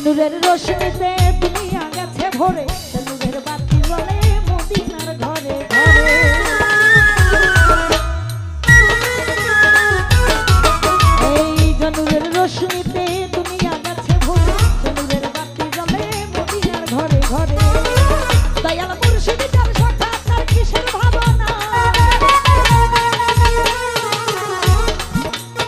নূরের রোশনীতে দুনিয়া গেছে ভরে, নূরের বাতি জ্বলে মদিনার ঘরে ঘরে। এই নূরের রোশনীতে দুনিয়া গেছে ভরে, নূরের বাতি জ্বলে মদিনার ঘরে ঘরে। দয়াল মুর্শিদ যার সখা তার কিসের ভাবনা,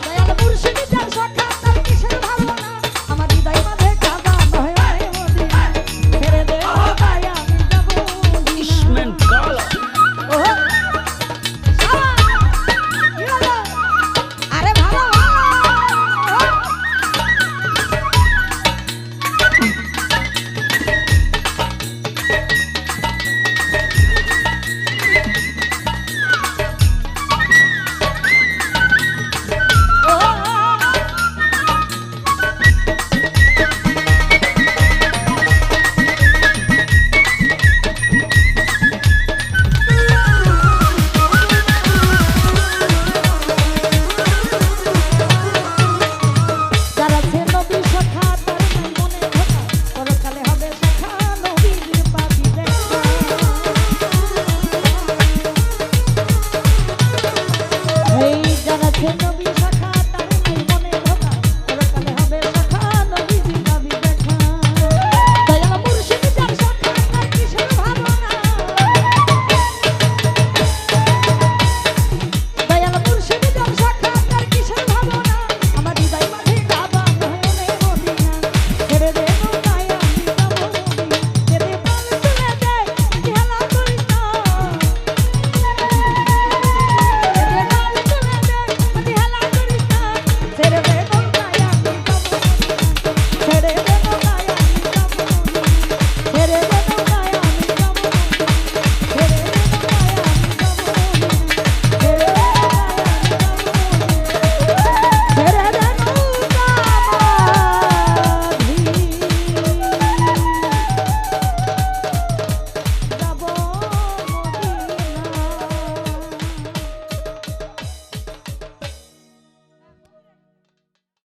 দয়াল মুর্শিদ যার সখা তার কিসের ভাবনা। আমার হৃদয় মাঝে কাবা নয় মদিনা, ছেড়ে দে তাই আমি যাব ইসমেন কালা। আরে ভালো Hey,